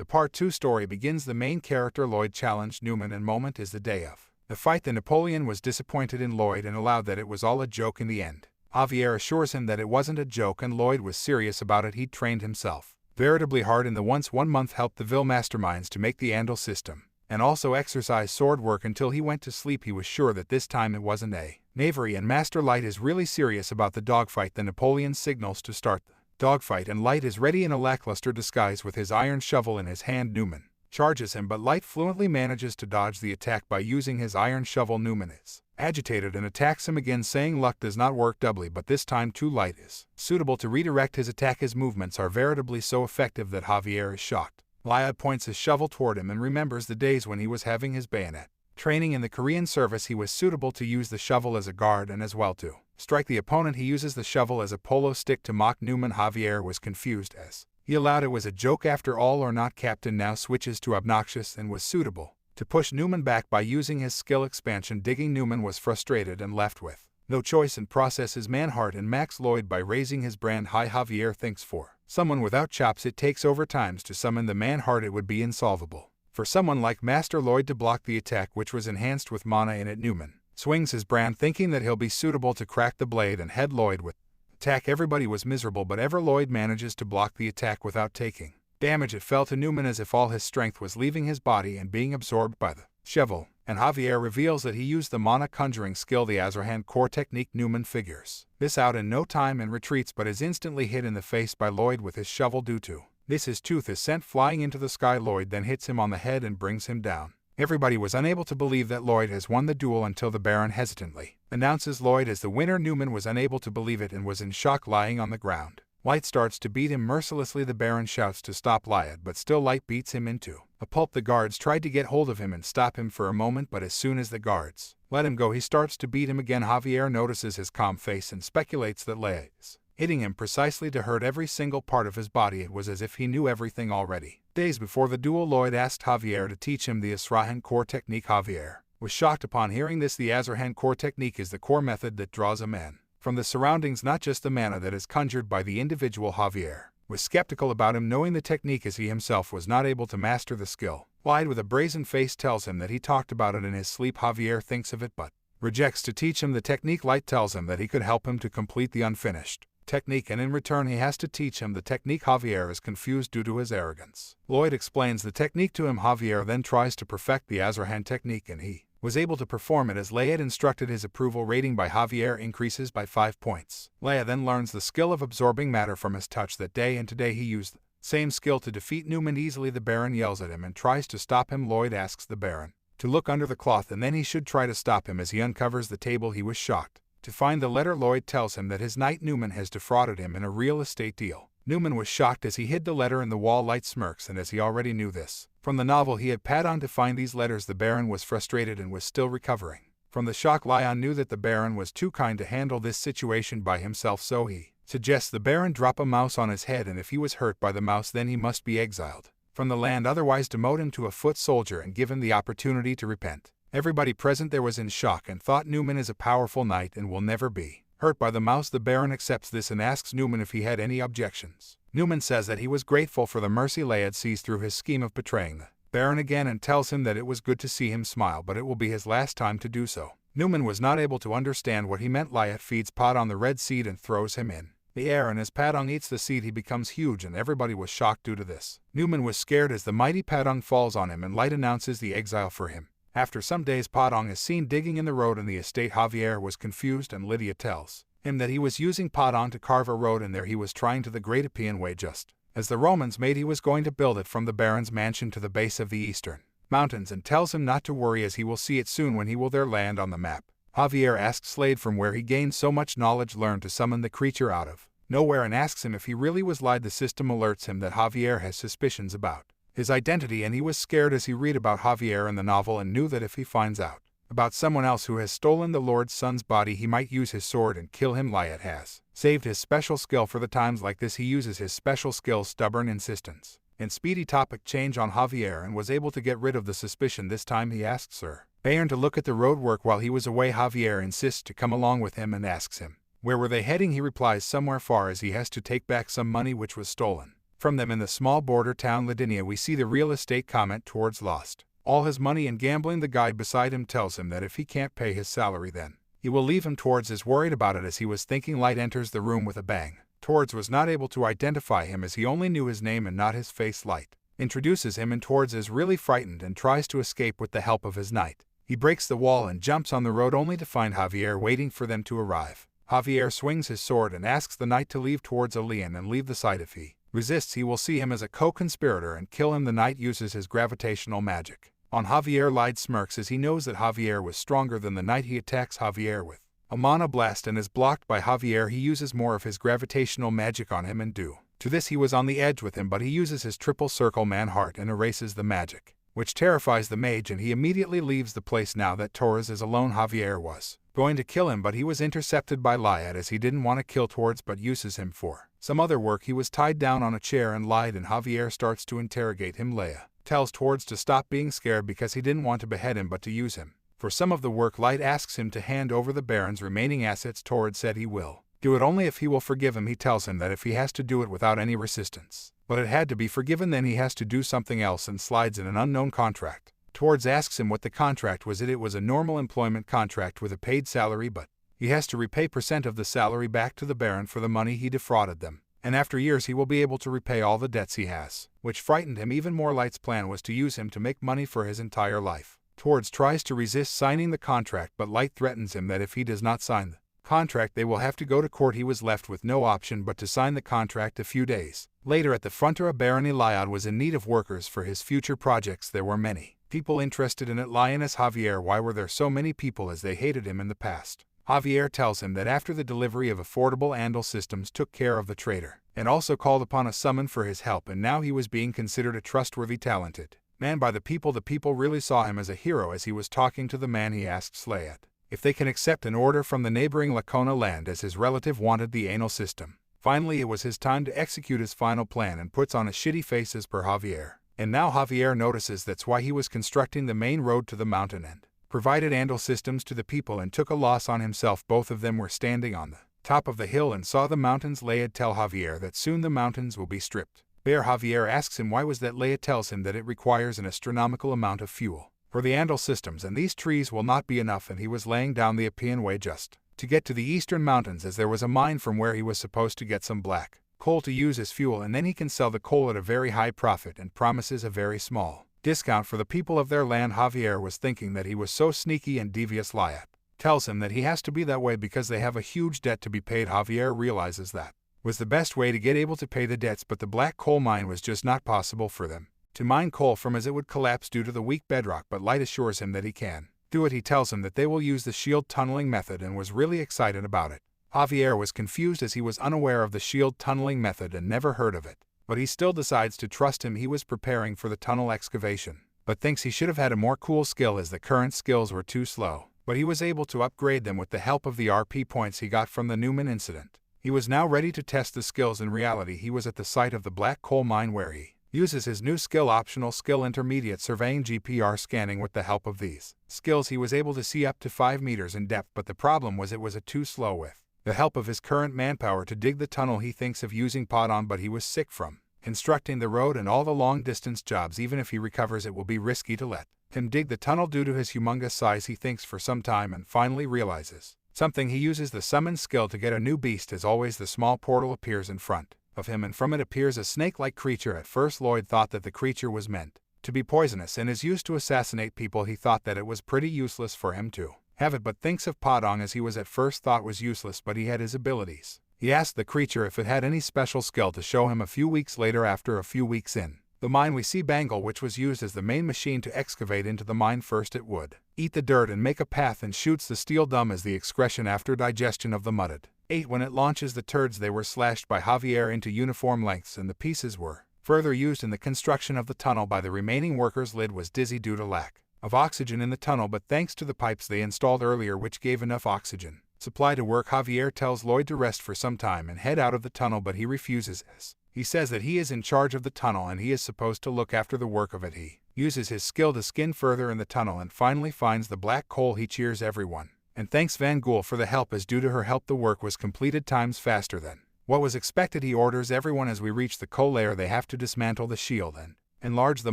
The Part 2 story begins. The main character Lloyd challenged Newman, and moment is the day of the fight. The Napoleon was disappointed in Lloyd and allowed that it was all a joke in the end. Javier assures him that it wasn't a joke and Lloyd was serious about it. He'd trained himself veritably hard in the once 1 month, helped the Ville masterminds to make the Andal system, and also exercised sword work until he went to sleep. He was sure that this time it wasn't a knavery, and Master Light is really serious about the dogfight. The Napoleon signals to start the dogfight and Light is ready in a lackluster disguise with his iron shovel in his hand. Newman charges him, but Light fluently manages to dodge the attack by using his iron shovel. Newman is agitated and attacks him again, saying luck does not work doubly, but this time too. Light is suitable to redirect his attack. His movements are veritably so effective that Javier is shocked. Laya points his shovel toward him and remembers the days when he was having his bayonet training in the Korean service. He was suitable to use the shovel as a guard and as well to strike the opponent. He uses the shovel as a polo stick to mock Newman. Javier was confused as he allowed it was a joke after all or not. Captain now switches to obnoxious and was suitable to push Newman back by using his skill expansion digging. Newman was frustrated and left with no choice and processes Manhart and Max Lloyd by raising his brand high. Javier thinks for someone without chops it takes overtimes to summon the Manhart. It would be insolvable for someone like Master Lloyd to block the attack, which was enhanced with mana in it. Newman swings his brand thinking that he'll be suitable to crack the blade and head Lloyd with attack. Everybody was miserable, but ever Lloyd manages to block the attack without taking damage. It fell to Newman as if all his strength was leaving his body and being absorbed by the shovel, and Javier reveals that he used the mana conjuring skill, the Azarhand core technique. Newman figures this out in no time and retreats, but is instantly hit in the face by Lloyd with his shovel. Due to this, his tooth is sent flying into the sky. Lloyd then hits him on the head and brings him down. Everybody was unable to believe that Lloyd has won the duel until the Baron hesitantly announces Lloyd as the winner. Newman was unable to believe it and was in shock, lying on the ground. Light starts to beat him mercilessly. The Baron shouts to stop Light, but still Light beats him into a pulp. The guards tried to get hold of him and stop him for a moment, but as soon as the guards let him go, he starts to beat him again. Javier notices his calm face and speculates that Light is hitting him precisely to hurt every single part of his body. It was as if he knew everything already. Days before the duel, Lloyd asked Javier to teach him the Azarhand core technique. Javier was shocked upon hearing this. The Azarhand core technique is the core method that draws a man from the surroundings, not just the mana that is conjured by the individual. Javier was skeptical about him knowing the technique, as he himself was not able to master the skill. Light with a brazen face tells him that he talked about it in his sleep. Javier thinks of it but rejects to teach him the technique. Light tells him that he could help him to complete the unfinished technique, and in return he has to teach him the technique. Javier is confused due to his arrogance. Lloyd explains the technique to him. Javier then tries to perfect the Azarhand technique, and he was able to perform it as Leia had instructed. His approval rating by Javier increases by 5 points. Leia then learns the skill of absorbing matter from his touch that day, and today he used the same skill to defeat Newman easily. The Baron yells at him and tries to stop him. Lloyd asks the Baron to look under the cloth, and then he should try to stop him. As he uncovers the table, he was shocked to find the letter. Lloyd tells him that his knight Newman has defrauded him in a real estate deal. Newman was shocked as he hid the letter in the wall. Light smirks, and as he already knew this from the novel, he had Padon to find these letters. The Baron was frustrated and was still recovering from the shock. Lion knew that the Baron was too kind to handle this situation by himself, so he suggests the Baron drop a mouse on his head, and if he was hurt by the mouse, then he must be exiled from the land, otherwise demote him to a foot soldier and give him the opportunity to repent. Everybody present there was in shock and thought Newman is a powerful knight and will never be hurt by the mouse. The Baron accepts this and asks Newman if he had any objections. Newman says that he was grateful for the mercy Layad sees through his scheme of betraying the Baron again, and tells him that it was good to see him smile, but it will be his last time to do so. Newman was not able to understand what he meant. Layad feeds Padong the red seed and throws him in the air, and as Padong eats the seed he becomes huge, and everybody was shocked due to this. Newman was scared as the mighty Padong falls on him, and Light announces the exile for him. After some days, Padong is seen digging in the road in the estate. Javier was confused, and Lydia tells him that he was using Padong to carve a road, and there he was trying to the Great Appian Way just as the Romans made. He was going to build it from the Baron's mansion to the base of the eastern mountains, and tells him not to worry as he will see it soon when he will there land on the map. Javier asks Slade from where he gained so much knowledge learned to summon the creature out of nowhere, and asks him if he really was Lied. The system alerts him that Javier has suspicions about his identity, and he was scared as he read about Javier in the novel and knew that if he finds out about someone else who has stolen the Lord's son's body, he might use his sword and kill him. Lyat has saved his special skill for the times like this. He uses his special skill, stubborn insistence, and speedy topic change on Javier, and was able to get rid of the suspicion. This time he asks Sir Bayern to look at the road work while he was away. Javier insists to come along with him and asks him where were they heading. He replies somewhere far, as he has to take back some money which was stolen. From them in the small border town Ladinia we see the real estate comment towards Lost. All his money and gambling. The guy beside him tells him that if he can't pay his salary then he will leave him. Towards is worried about it as he was thinking. Light enters the room with a bang. Towards was not able to identify him as he only knew his name and not his face. Light introduces him and Towards is really frightened and tries to escape with the help of his knight. He breaks the wall and jumps on the road only to find Javier waiting for them to arrive. Javier swings his sword and asks the knight to leave Towards alien and leave the site. If he resists he will see him as a co-conspirator and kill him. The knight uses his gravitational magic on Javier. Light smirks as he knows that Javier was stronger than the knight. He attacks Javier with a mana blast and is blocked by Javier. He uses more of his gravitational magic on him and due to this he was on the edge with him, but he uses his triple circle manheart and erases the magic, which terrifies the mage and he immediately leaves the place. Now that Torres is alone, Javier was going to kill him but he was intercepted by Light as he didn't want to kill Towards but uses him for some other work. He was tied down on a chair and lied and Javier starts to interrogate him. Leia tells Towards to stop being scared because he didn't want to behead him but to use him for some of the work. Light asks him to hand over the Baron's remaining assets. Towards said he will do it only if he will forgive him. He tells him that if he has to do it without any resistance, but it had to be forgiven, then he has to do something else and slides in an unknown contract. Towards asks him what the contract was. It was a normal employment contract with a paid salary, but he has to repay % of the salary back to the Baron for the money he defrauded them, and after years he will be able to repay all the debts he has, which frightened him even more. Light's plan was to use him to make money for his entire life. Towards tries to resist signing the contract but Light threatens him that if he does not sign the contract they will have to go to court. He was left with no option but to sign the contract. A few days later at the Frontera, Baron Eliad was in need of workers for his future projects. There were many people interested in it. Lioness Javier, why were there so many people, as they hated him in the past? Javier tells him that after the delivery of affordable Andal systems took care of the traitor and also called upon a summon for his help, and now he was being considered a trustworthy, talented man by the people. The people really saw him as a hero. As he was talking to the man he asked Slayat if they can accept an order from the neighboring Lacona land as his relative wanted the anal system. Finally it was his time to execute his final plan and puts on a shitty face as per Javier. And now Javier notices that's why he was constructing the main road to the mountain and provided Andal systems to the people and took a loss on himself. Both of them were standing on the top of the hill and saw the mountains. Leia tell Javier that soon the mountains will be stripped bare. Javier asks him why was that. Leia tells him that it requires an astronomical amount of fuel for the Andal systems and these trees will not be enough, and he was laying down the Apian way just to get to the eastern mountains as there was a mine from where he was supposed to get some black coal to use as fuel, and then he can sell the coal at a very high profit and promises a very small discount for the people of their land. Javier was thinking that he was so sneaky and devious. Liat tells him that he has to be that way because they have a huge debt to be paid. Javier realizes that was the best way to get able to pay the debts, but the black coal mine was just not possible for them to mine coal from as it would collapse due to the weak bedrock, but Light assures him that he can do it. He tells him that they will use the shield tunneling method and was really excited about it. Javier was confused as he was unaware of the shield tunneling method and never heard of it, but he still decides to trust him. He was preparing for the tunnel excavation, but thinks he should have had a more cool skill as the current skills were too slow, but he was able to upgrade them with the help of the RP points he got from the Newman incident. He was now ready to test the skills. In reality he was at the site of the black coal mine where he uses his new skill, optional skill intermediate surveying GPR scanning. With the help of these skills he was able to see up to 5 meters in depth, but the problem was it was too slow. With the help of his current manpower to dig the tunnel he thinks of using Podon, but he was sick from constructing the road and all the long distance jobs. Even if he recovers it will be risky to let him dig the tunnel due to his humongous size. He thinks for some time and finally realizes something. He uses the summon skill to get a new beast. As always the small portal appears in front of him and from it appears a snake-like creature. At first Lloyd thought that the creature was meant to be poisonous and is used to assassinate people. He thought that it was pretty useless for him to have it, but thinks of Podong as he was at first thought was useless, but he had his abilities. He asked the creature if it had any special skill to show him. A few weeks later, after a few weeks in the mine, we see Bangle, which was used as the main machine to excavate into the mine. First it would eat the dirt and make a path and shoots the steel dumb as the excretion after digestion of the mudded. 8. When it launches the turds, they were slashed by Javier into uniform lengths and the pieces were further used in the construction of the tunnel by the remaining workers. Lid was dizzy due to lack of oxygen in the tunnel, but thanks to the pipes they installed earlier which gave enough oxygen supply to work. Javier tells Lloyd to rest for some time and head out of the tunnel, but he refuses as he says that he is in charge of the tunnel and he is supposed to look after the work of it. He uses his skill to skin further in the tunnel and finally finds the black coal. He cheers everyone and thanks Van Gool for the help, as due to her help the work was completed times faster than What was expected, he orders everyone as we reach the coal layer they have to dismantle the shield and enlarge the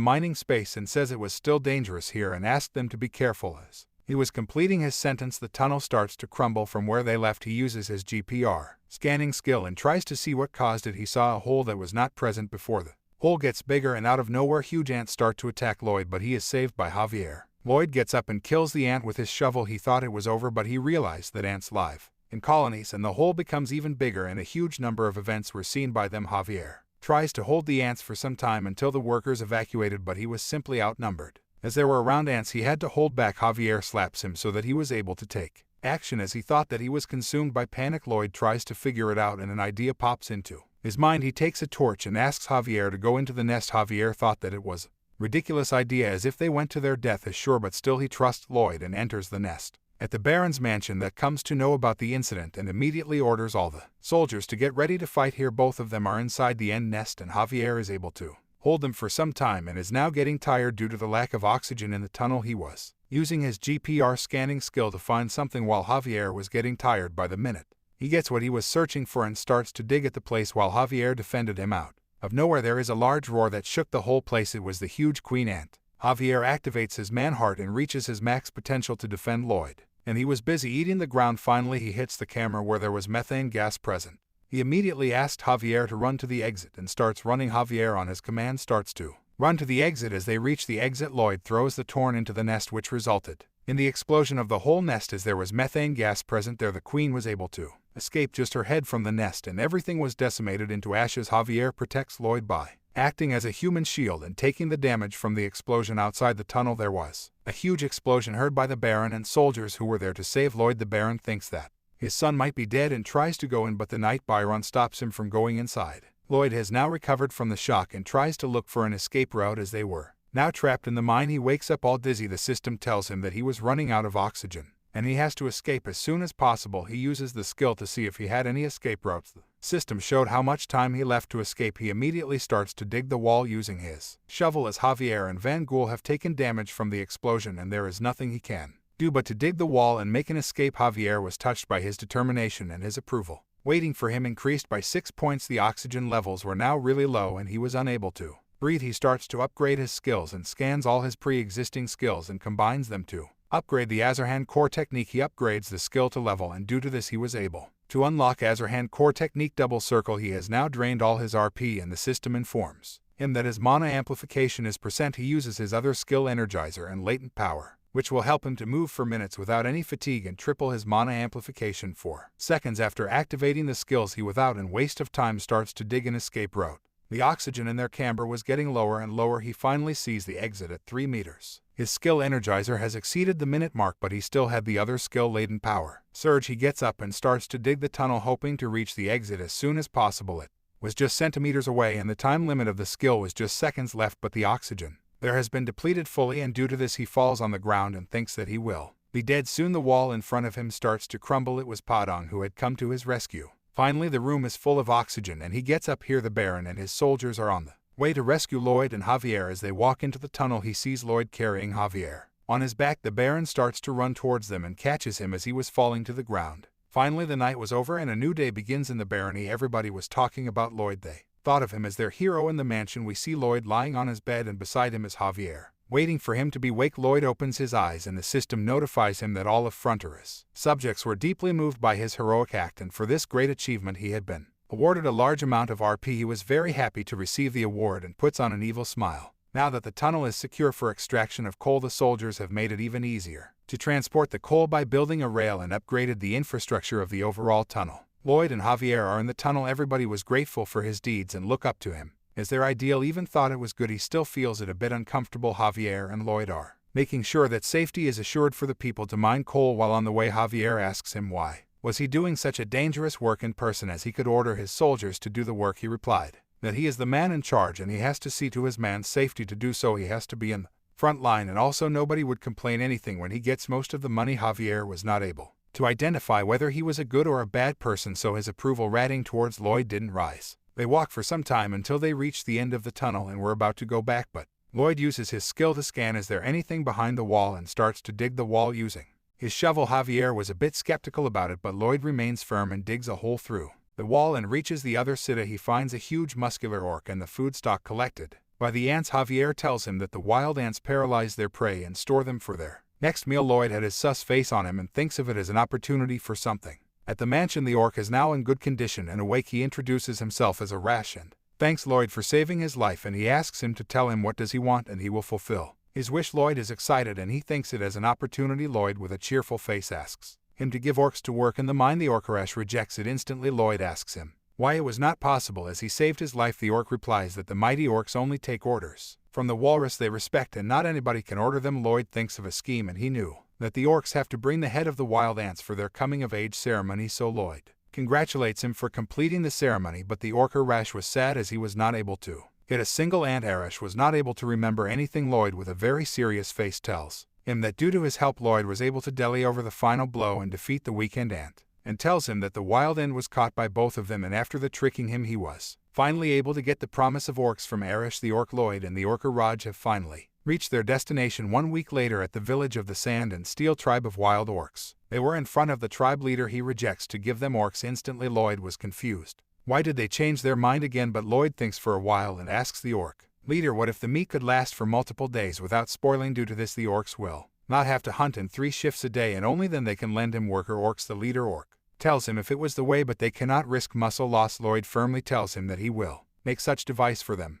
mining space, and says it was still dangerous here and asked them to be careful. As he was completing his sentence, the tunnel starts to crumble from where they left. He uses his GPR scanning skill and tries to see what caused it. He saw a hole that was not present before. The hole gets bigger and out of nowhere huge ants start to attack Lloyd, but he is saved by Javier. Lloyd gets up and kills the ant with his shovel. He thought it was over, but he realized that ants live in colonies and the hole becomes even bigger, and a huge number of events were seen by them. Javier tries to hold the ants for some time until the workers evacuated, but he was simply outnumbered. As there were around ants, he had to hold back. Javier slaps him so that he was able to take action. As he thought that he was consumed by panic, Lloyd tries to figure it out and an idea pops into his mind. He takes a torch and asks Javier to go into the nest. Javier thought that it was a ridiculous idea, as if they went to their death as sure, but still he trusts Lloyd and enters the nest at the Baron's mansion. That comes to know about the incident and immediately orders all the soldiers to get ready to fight here. Both of them are inside the end nest and Javier is able to hold them for some time and is now getting tired due to the lack of oxygen in the tunnel. He was using his GPR scanning skill to find something while Javier was getting tired by the minute. He gets what he was searching for and starts to dig at the place while Javier defended him. Out of nowhere there is a large roar that shook the whole place. It was the huge queen ant. Javier activates his manheart and reaches his max potential to defend Lloyd, and he was busy eating the ground. Finally he hits the camera where there was methane gas present. He immediately asked Javier to run to the exit and starts running. Javier on his command starts to run to the exit. As they reach the exit, Lloyd throws the torn into the nest, which resulted in the explosion of the whole nest. As there was methane gas present there, the queen was able to escape just her head from the nest and everything was decimated into ashes. Javier protects Lloyd by acting as a human shield and taking the damage from the explosion. Outside the tunnel there was a huge explosion heard by the Baron and soldiers who were there to save Lloyd. The Baron thinks that his son might be dead and tries to go in, but the night Byron stops him from going inside. Lloyd has now recovered from the shock and tries to look for an escape route. As they were now trapped in the mine, he wakes up all dizzy. The system tells him that he was running out of oxygen and he has to escape as soon as possible. He uses the skill to see if he had any escape routes. The system showed how much time he left to escape. He immediately starts to dig the wall using his shovel, as Javier and Van Gool have taken damage from the explosion and there is nothing he can do but to dig the wall and make an escape. Javier was touched by his determination and his approval waiting for him increased by 6 points. The oxygen levels were now really low and he was unable to breathe. He starts to upgrade his skills and scans all his pre-existing skills and combines them to upgrade the Azarhan core technique. He upgrades the skill to level and due to this he was able to unlock Azarhan core technique double circle. He has now drained all his RP and the system informs him that his mana amplification is %. He uses his other skill energizer and latent power, which will help him to move for minutes without any fatigue and triple his mana amplification for seconds. After activating the skills, he without an waste of time starts to dig an escape route. The oxygen in their camber was getting lower and lower. He finally sees the exit at 3 meters. His skill energizer has exceeded the minute mark, but he still had the other skill latent power surge. He gets up and starts to dig the tunnel, hoping to reach the exit as soon as possible. It was just centimeters away and the time limit of the skill was just seconds left, but the oxygen there has been depleted fully, and due to this he falls on the ground and thinks that he will be dead soon. The wall in front of him starts to crumble. It was Padang who had come to his rescue. Finally the room is full of oxygen and he gets up. Here the Baron and his soldiers are on the way to rescue Lloyd and Javier. As they walk into the tunnel, he sees Lloyd carrying Javier on his back. The Baron starts to run towards them and catches him as he was falling to the ground. Finally the night was over and a new day begins in the barony. Everybody was talking about Lloyd. They thought of him as their hero in the mansion. We see Lloyd lying on his bed and beside him is Javier, waiting for him to be wake. Lloyd opens his eyes and the system notifies him that all of Fronteras subjects were deeply moved by his heroic act, and for this great achievement he had been awarded a large amount of RP. He was very happy to receive the award and puts on an evil smile. Now that the tunnel is secure for extraction of coal, the soldiers have made it even easier to transport the coal by building a rail and upgraded the infrastructure of the overall tunnel. Lloyd and Javier are in the tunnel. Everybody was grateful for his deeds and look up to him as their ideal. Even thought it was good. He still feels it a bit uncomfortable. Javier and Lloyd are making sure that safety is assured for the people to mine coal. While on the way, Javier asks him why was he doing such a dangerous work in person as he could order his soldiers to do the work. He replied that he is the man in charge and he has to see to his man's safety. To do so he has to be in the front line, and also nobody would complain anything when he gets most of the money. Javier was not able to identify whether he was a good or a bad person, so his approval rating towards Lloyd didn't rise. They walked for some time until they reached the end of the tunnel and were about to go back, but Lloyd uses his skill to scan is there anything behind the wall and starts to dig the wall using his shovel. Javier was a bit skeptical about it, but Lloyd remains firm and digs a hole through the wall and reaches the other city. He finds a huge muscular orc and the food stock collected by the ants. Javier tells him that the wild ants paralyze their prey and store them for their next meal. Lloyd had his sus face on him and thinks of it as an opportunity for something. At the mansion, the orc is now in good condition and awake. He introduces himself as a Rash and thanks Lloyd for saving his life, and he asks him to tell him what does he want and he will fulfill his wish. Lloyd is excited and he thinks it as an opportunity. Lloyd with a cheerful face asks him to give orcs to work in the mine. The orc Rash rejects it instantly. Lloyd asks him why it was not possible as he saved his life. The orc replies that the mighty orcs only take orders from the walrus they respect and not anybody can order them. Lloyd thinks of a scheme and he knew that the orcs have to bring the head of the wild ants for their coming of age ceremony, so Lloyd congratulates him for completing the ceremony, but the orc Rash was sad as he was not able to hit a single ant. Arash was not able to remember anything. Lloyd with a very serious face tells him that due to his help Lloyd was able to deli over the final blow and defeat the weekend ant, and tells him that the wild ant was caught by both of them, and after the tricking him he was finally able to get the promise of orcs from Arash. The orc Lloyd and the orca Raj have finally reached their destination 1 week later at the village of the Sand and Steel tribe of wild orcs. They were in front of the tribe leader. He rejects to give them orcs instantly. Lloyd was confused. Why did they change their mind again? But Lloyd thinks for a while and asks the orc leader what if the meat could last for multiple days without spoiling. Due to this, the orcs will not have to hunt in 3 shifts a day and only then they can lend him worker orcs. The leader orc tells him if it was the way, but they cannot risk muscle loss. Lloyd firmly tells him that he will make such device for them.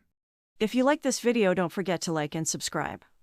If you like this video, don't forget to like and subscribe.